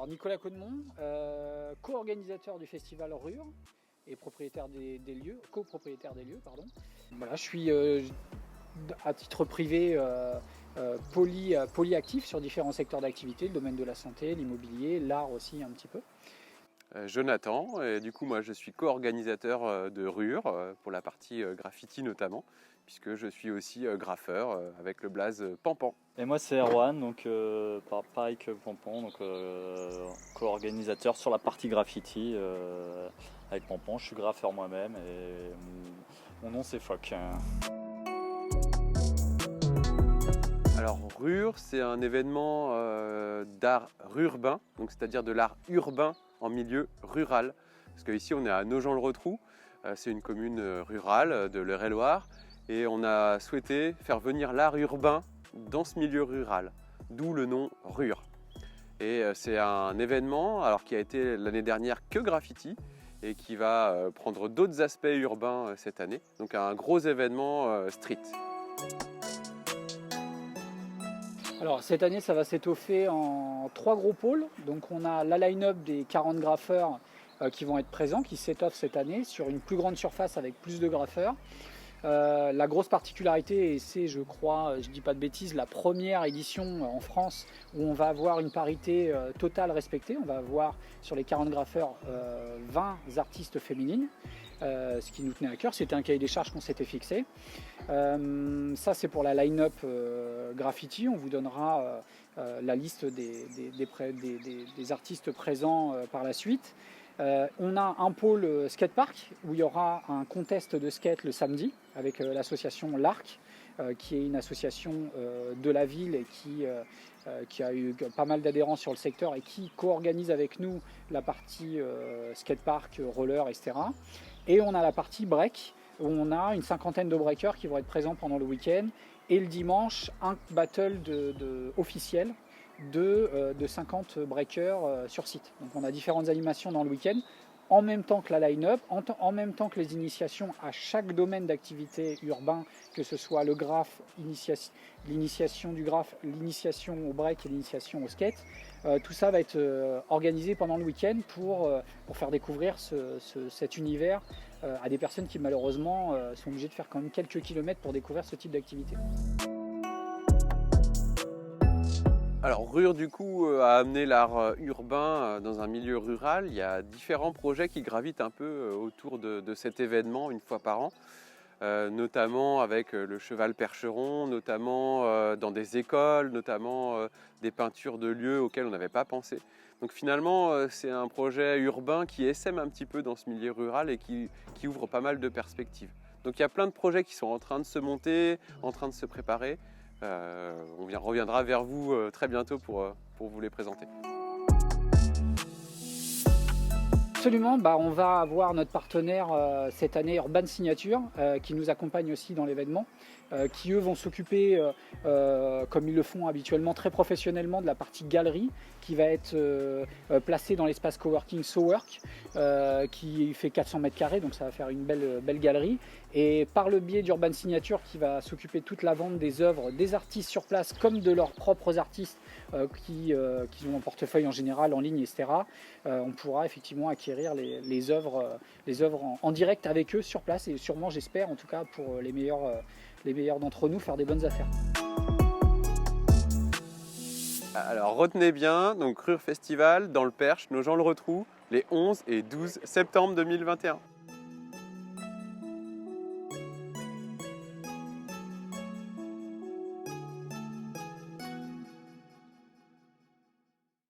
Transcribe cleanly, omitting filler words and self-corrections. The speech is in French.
Alors Nicolas Caudemont, co-organisateur du festival RUR et propriétaire des lieux, copropriétaire des lieux, pardon. Voilà, je suis à titre privé polyactif sur différents secteurs d'activité, le domaine de la santé, l'immobilier, l'art aussi un petit peu. Jonathan, et du coup moi je suis co-organisateur de RUR pour la partie graffiti notamment, puisque je suis aussi graffeur avec le blaze Pampan. Et moi c'est Erwan, donc pareil que Pampan, donc co-organisateur sur la partie graffiti avec Pampan. Je suis graffeur moi-même et mon nom c'est Foc. Alors RUR, c'est un événement d'art urbain, donc c'est-à-dire de l'art urbain en milieu rural. Parce qu'ici on est à Nogent-le-Rotrou, c'est une commune rurale de l'Eure-et-Loir, et on a souhaité faire venir l'art urbain dans ce milieu rural, d'où le nom RUR. Et c'est un événement alors, qui a été l'année dernière que graffiti et qui va prendre d'autres aspects urbains cette année. Donc un gros événement street. Alors cette année ça va s'étoffer en 3 gros pôles. Donc on a la line-up des 40 graffeurs qui vont être présents, qui s'étoffent cette année sur une plus grande surface avec plus de graffeurs. La grosse particularité, et c'est je crois, je dis pas de bêtises, la première édition en France où on va avoir une parité totale respectée. On va avoir sur les 40 graffeurs 20 artistes féminines. Ce qui nous tenait à cœur, c'était un cahier des charges qu'on s'était fixé. Ça c'est pour la line-up graffiti, on vous donnera la liste des artistes présents par la suite. On a un pôle skatepark où il y aura un contest de skate le samedi avec l'association L'Arc, qui est une association de la ville et qui a eu pas mal d'adhérents sur le secteur et qui co-organise avec nous la partie skatepark, roller, etc. Et on a la partie break où on a une cinquantaine de breakers qui vont être présents pendant le week-end et le dimanche un battle officiel de 50 breakers sur site. Donc on a différentes animations dans le week-end en même temps que la line-up, en même temps que les initiations à chaque domaine d'activité urbain, que ce soit le graphe, l'initiation du graphe, l'initiation au break et l'initiation au skate. Tout ça va être organisé pendant le week-end pour faire découvrir cet univers à des personnes qui malheureusement sont obligées de faire quand même quelques kilomètres pour découvrir ce type d'activité. Alors RUR du coup a amené l'art urbain dans un milieu rural. Il y a différents projets qui gravitent un peu autour de cet événement une fois par an, notamment avec le cheval percheron, notamment dans des écoles, notamment des peintures de lieux auxquels on n'avait pas pensé. Donc finalement c'est un projet urbain qui essaime un petit peu dans ce milieu rural et qui ouvre pas mal de perspectives. Donc il y a plein de projets qui sont en train de se monter, en train de se préparer. On reviendra vers vous très bientôt pour vous les présenter. Absolument, on va avoir notre partenaire cette année Urban Signature qui nous accompagne aussi dans l'événement, qui eux vont s'occuper, comme ils le font habituellement très professionnellement, de la partie galerie qui va être placée dans l'espace coworking SoWork qui fait 400 mètres carrés, donc ça va faire une belle galerie. Et par le biais d'Urban Signature qui va s'occuper de toute la vente des œuvres des artistes sur place comme de leurs propres artistes qui ont un portefeuille en général en ligne, etc. On pourra effectivement acquérir les œuvres en direct avec eux sur place et sûrement, j'espère, en tout cas pour les meilleurs d'entre nous, faire des bonnes affaires. Alors retenez bien, donc RUR Festival dans le Perche, Nogent-le-Rotrou, les 11 et 12 septembre 2021.